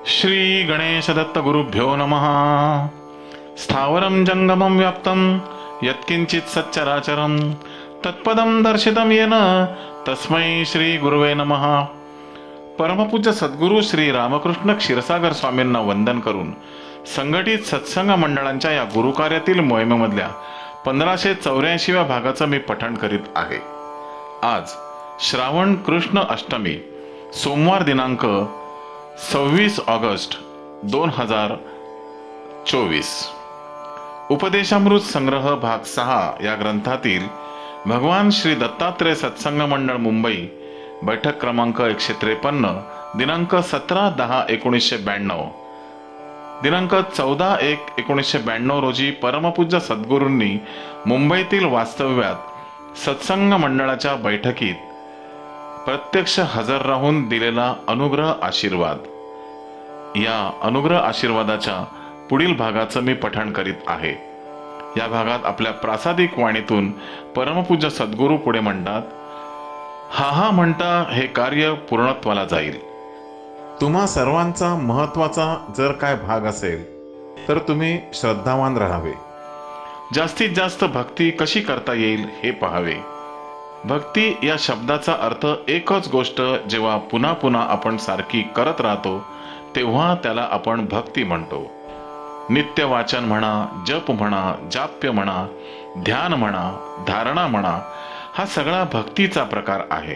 श्री गणेश दत्त गुरुभ्यो नमः। स्थावरं जंगमं व्याप्तं यत्किंचित् सच्चराचरं तत्पदं दर्शितं येन तस्मै श्री गुरुवे नमः। परमपूज्य सद्गुरू श्री रामकृष्ण क्षीरसागर स्वामींना वंदन करून संघटित सत्संग मंडळांच्या या गुरुकार्यातील मोहिमेमधल्या 1584व्या भागाचं मी पठण करीत आहे। आज श्रावण कृष्ण अष्टमी, सोमवार दिनांक 26 ऑगस्ट 2024। उपदेशामृत संग्रह भाग 6 या ग्रंथातील भगवान श्री दत्तात्रेय सत्संग मंडळ मुंबई, बैठक क्रमांक 153, दिनांक 17/10/1992, दिनांक 14/1/1992 रोजी परमपूज्य सद्गुरूंनी मुंबईतील वास्तव्यात सत्संग मंडळाच्या बैठकीत प्रत्यक्ष हजर राहून दिलेला अनुग्रह आशीर्वाद, या अनुग्रह आशीर्वादाच्या पुढील भागाचं मी पठण करीत आहे। या भागात आपल्या प्रासादिक वाणीतून परमपूज्य सद्गुरू पुढे म्हणतात, हा म्हणता हे कार्य पूर्णत्वाला जाईल। तुम्हा सर्वांचा महत्वाचा जर काय भाग असेल तर तुम्ही श्रद्धावान राहावे, जास्तीत जास्त भक्ती कशी करता येईल हे पाहावे। भक्ती या शब्दाचा अर्थ एकच गोष्ट जेव्हा पुन्हा पुन्हा आपण सारखी करत राहतो तेव्हा त्याला आपण भक्ती म्हणतो। नित्य वाचन म्हणा, जप म्हणा, जाप्य म्हणा, ध्यान म्हणा, धारणा म्हणा, हा सगळा भक्तीचा प्रकार आहे।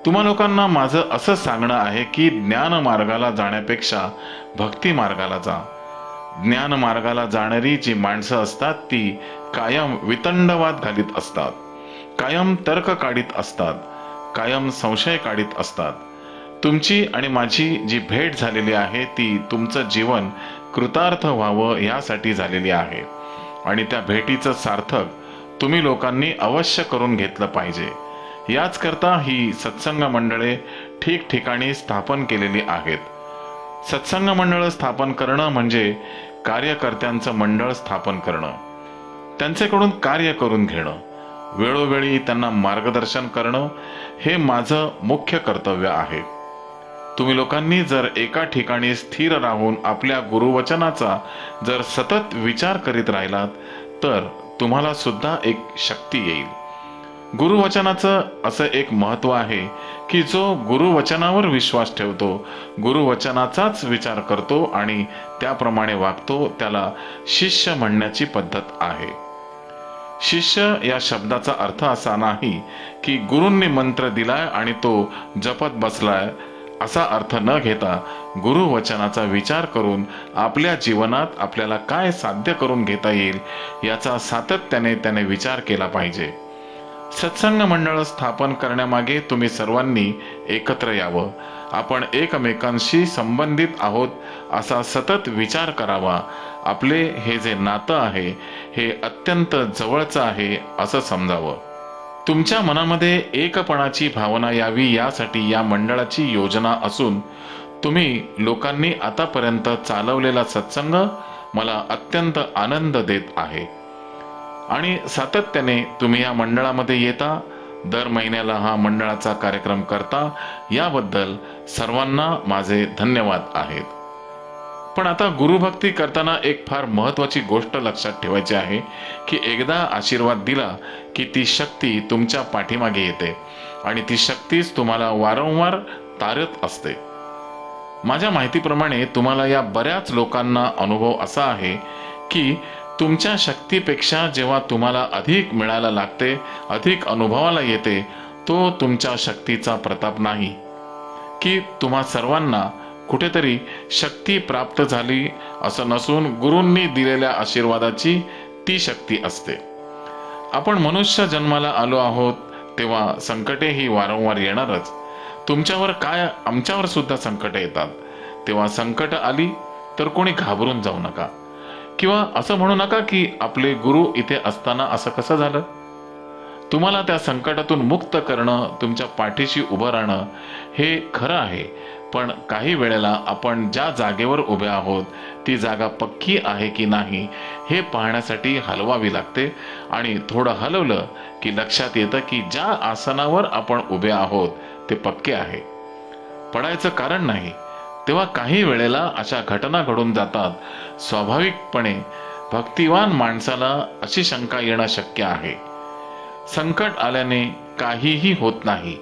तुम्हा लोकांना माझं असं सांगणं आहे की ज्ञान मार्गाला जाण्यापेक्षा भक्ती मार्गाला जा। ज्ञान मार्गाला जाणारी जी माणसं असतात ती कायम वितंडवाद घालीत असतात, कायम तर्क काढीत असतात, कायम संशय काढीत असतात। तुमची आणि माझी जी भेट झालेली आहे ती तुमचं जीवन कृतार्थ व्हावं यासाठी झालेली आहे आणि त्या भेटीचं सार्थक तुम्ही लोकांनी अवश्य करून घेतलं पाहिजे। याच करता ही सत्संग मंडळे ठिकठिकाणी स्थापन केलेली आहेत। सत्संग मंडळ स्थापन करणं म्हणजे कार्यकर्त्यांचं मंडळ स्थापन करणं, त्यांच्याकडून कार्य करून घेणं, वेळोवेळी त्यांना मार्गदर्शन करणं हे माझं मुख्य कर्तव्य आहे। तुम्ही लोकांनी जर एका ठिकाणी स्थिर राहून आपल्या गुरुवचनाचा जर सतत विचार करीत राहिलात तर तुम्हाला सुद्धा एक शक्ती येईल। गुरुवचनाचं असं एक महत्त्व आहे की जो गुरुवचनावर विश्वास ठेवतो, गुरुवचनाचाच विचार करतो आणि त्याप्रमाणे वागतो, त्याला शिष्य म्हणण्याची पद्धत आहे। शिष्य या शब्दाचा अर्थ असा नाही की गुरूंनी मंत्र दिलाय आणि तो जपत बसलाय असा अर्थ न घेता गुरुवचनाचा विचार करून आपल्या जीवनात आपल्याला काय साध्य करून घेता येईल याचा सातत्याने त्याने विचार केला पाहिजे। सत्संग मंडळ स्थापन करण्यामागे तुम्ही सर्वांनी एकत्र यावं, आपण एकमेकांशी संबंधित आहोत असा सतत विचार करावा। आपले हे जे नातं आहे हे अत्यंत जवळचं आहे असं समजावं। तुमच्या मनामध्ये एकपणाची भावना यावी यासाठी या मंडळाची योजना असून तुम्ही लोकांनी आतापर्यंत चालवलेला सत्संग मला अत्यंत आनंद देत आहे आणि सातत्याने तुम्ही या मंडळामध्ये येता, दर महिन्याला हा मंडळाचा कार्यक्रम करता, याबद्दल सर्वांना माझे धन्यवाद आहेत। पण आता गुरुभक्ती करताना एक फार महत्त्वाची गोष्ट लक्षात ठेवायची आहे की एकदा आशीर्वाद दिला की ती शक्ती तुमच्या पाठीमागे येते आणि ती शक्तीच तुम्हाला वारंवार तारत असते। माझ्या माहितीप्रमाणे तुम्हाला या बऱ्याच लोकांना अनुभव असा आहे की तुमच्या शक्तीपेक्षा जेव्हा तुम्हाला अधिक मिळायला लागते, अधिक अनुभवाला येते, तो तुमच्या शक्तीचा प्रताप नाही की तुम्हा सर्वांना कुठेतरी शक्ती प्राप्त झाली असं नसून गुरूंनी दिलेल्या आशीर्वादाची ती शक्ती असते। आपण मनुष्य जन्माला आलो आहोत तेव्हा संकटे ही वारंवार येणारच। तुमच्यावर काय आमच्यावर सुद्धा संकटे येतात, तेव्हा संकट आली तर कोणी घाबरून जाऊ नका किंवा असं म्हणू नका की आपले गुरु इथे असताना असं कसं झालं। तुम्हाला त्या संकटातून मुक्त करणं, तुमच्या पाठीशी उभं राहणं हे खरं आहे, पण काही वेळेला आपण ज्या जागेवर उभे आहोत ती जागा पक्की आहे की नाही हे पाहण्यासाठी हलवावी लागते आणि थोडं हलवलं की लक्षात येतं की ज्या आसनावर आपण उभे आहोत ते पक्के आहे। पडायचं कारण नाही, तेव्हा काही वेळेला अशा घटना घडून जातात। स्वाभाविकपणे भक्तिवान माणसाला अशी शंका येणं शक्य आहे, संकट आल्याने काहीही होत नाही।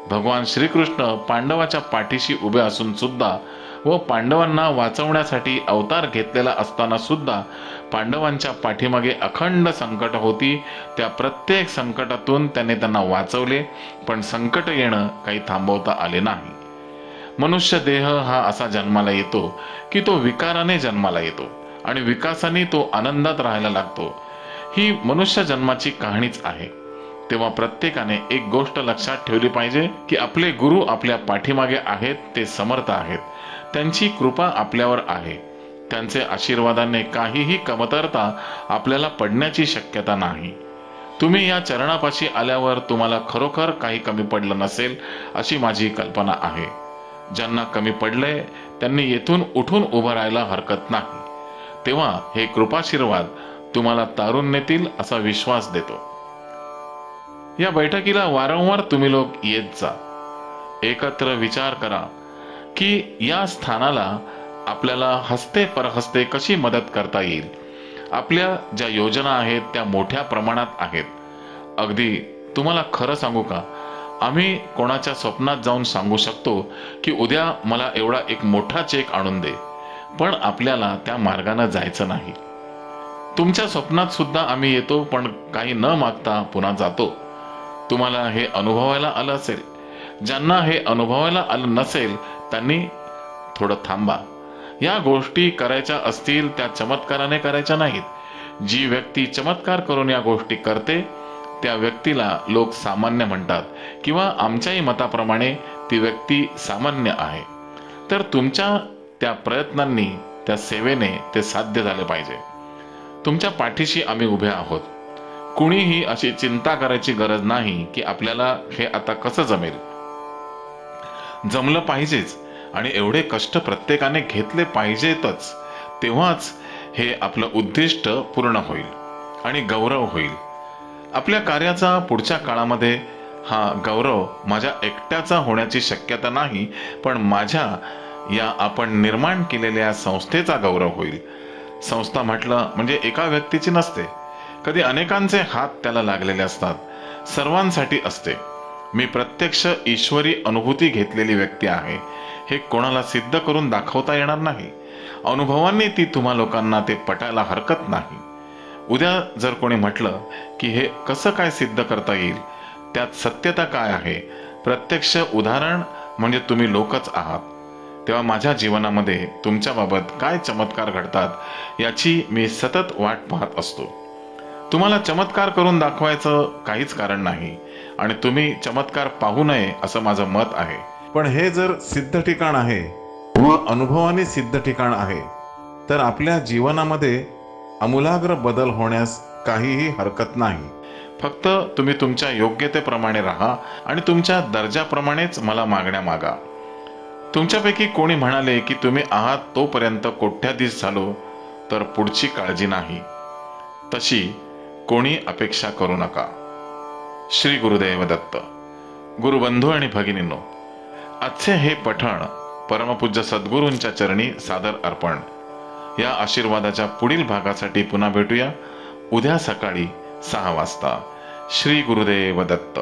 भगवान श्रीकृष्ण पांडवाच्या पाठीशी उभे असून सुद्धा व पांडवांना वाचवण्यासाठी अवतार घेतलेला असताना सुद्धा पांडवांच्या पाठीमागे अखंड संकट होती। त्या प्रत्येक संकटातून त्याने त्यांना वाचवले, पण संकट येणं काही थांबवता आले नाही। मनुष्य देह हा असा जन्माला येतो की तो विकाराने जन्माला येतो आणि विकासाने तो आनंदात राहायला लागतो। ही मनुष्य जन्माची कहाणीच आहे। तेव्हा प्रत्येकाने एक गोष्ट लक्षात ठेवली पाहिजे की आपले गुरु आपल्या पाठीमागे आहेत, ते समर्थ आहेत, त्यांची कृपा आपल्यावर आहे, त्यांचे आशीर्वादाने काहीही कमतरता आपल्याला पडण्याची शक्यता नाही। तुम्ही या चरणापाशी आल्यावर तुम्हाला खरोखर काही कमी पडलं नसेल अशी माझी कल्पना आहे। ज्यांना कमी पडले त्यांनी येथून उठून उभं राहायला हरकत नाही। तेव्हा हे कृपाशीर्वाद तुम्हाला तारून नेतील असा विश्वास देतो। या बैठकीला वारंवार तुम्ही लोक येत जा, एकत्र विचार करा की या स्थानाला आपल्याला हस्ते परहस्ते कशी मदत करता येईल। आपल्या ज्या योजना आहेत त्या मोठ्या प्रमाणात आहेत। अगदी तुम्हाला खरं सांगू का, आम्ही कोणाच्या स्वप्नात जाऊन सांगू शकतो की उद्या मला एवढा एक मोठा चेक आणून दे, पण आपल्याला त्या मार्गाने जायचं नाही। तुमच्या स्वप्नात सुद्धा आम्ही येतो, पण काही न मागता पुन्हा जातो। तुम्हाला हे अनुभवायला आलं असेल। ज्यांना हे अनुभवायला आलं नसेल त्यांनी थोडं थांबा। या गोष्टी करायच्या असतील त्या चमत्काराने करायच्या नाहीत। जी व्यक्ती चमत्कार करून या गोष्टी करते त्या व्यक्तीला लोक सामान्य म्हणतात किंवा आमच्याही मताप्रमाणे ती व्यक्ती सामान्य आहे। तर तुमच्या त्या प्रयत्नांनी, त्या सेवेने ते साध्य झाले पाहिजे। तुमच्या पाठीशी आम्ही उभे आहोत। कुणीही अशी चिंता करायची गरज नाही की आपल्याला हे आता कसं जमेल। जमलं पाहिजेच आणि एवढे कष्ट प्रत्येकाने घेतले पाहिजेतच, तेव्हाच हे आपलं उद्दिष्ट पूर्ण होईल आणि गौरव होईल। आपल्या कार्याचा पुढच्या काळामध्ये हा गौरव माझ्या एकट्याचा होण्याची शक्यता नाही, पण माझ्या या आपण निर्माण केलेल्या संस्थेचा गौरव होईल। संस्था म्हटलं म्हणजे एका व्यक्तीची नसते, कधी अनेकांचे हात त्याला लागलेले असतात, सर्वांसाठी असते। मी प्रत्यक्ष ईश्वरी अनुभूती घेतलेली व्यक्ती आहे। हे कोणाला सिद्ध करून दाखवता येणार नाही। अनुभवांनी ती तुम्हा लोकांना ते पटायला हरकत नाही। उद्या जर कोणी म्हटलं की हे कसं काय सिद्ध करता येईल, त्यात सत्यता काय आहे, प्रत्यक्ष उदाहरण म्हणजे तुम्ही लोकच आहात। तेव्हा माझ्या जीवनामध्ये तुमच्याबाबत काय चमत्कार घडतात याची मी सतत वाट पाहत असतो। तुम्हाला चमत्कार करून दाखवायचं काहीच कारण नाही आणि तुम्ही चमत्कार पाहू नये असं माझं मत आहे। पण हे जर सिद्ध ठिकाण आहे व अनुभवाने सिद्ध ठिकाण आहे तर आपल्या जीवनामध्ये आमूलाग्र बदल होण्यास काहीही हरकत नाही। फक्त तुम्ही तुमच्या योग्यतेप्रमाणे राहा आणि तुमच्या दर्जाप्रमाणेच मला मागण्या मागा। तुमच्यापैकी कोणी म्हणाले की तुम्ही आहात तोपर्यंत कोट्याधीश झालो तर पुढची काळजी नाही, तशी कोणी अपेक्षा करू नका। श्री गुरुदेव दत्त। गुरुबंधू आणि भगिनींनो, आजचे हे पठण परमपूज्य सद्गुरूंच्या चरणी सादर अर्पण। या आशीर्वादाच्या पुढील भागासाठी पुन्हा भेटूया उद्या सकाळी 6 वाजता। श्री गुरुदेव दत्त।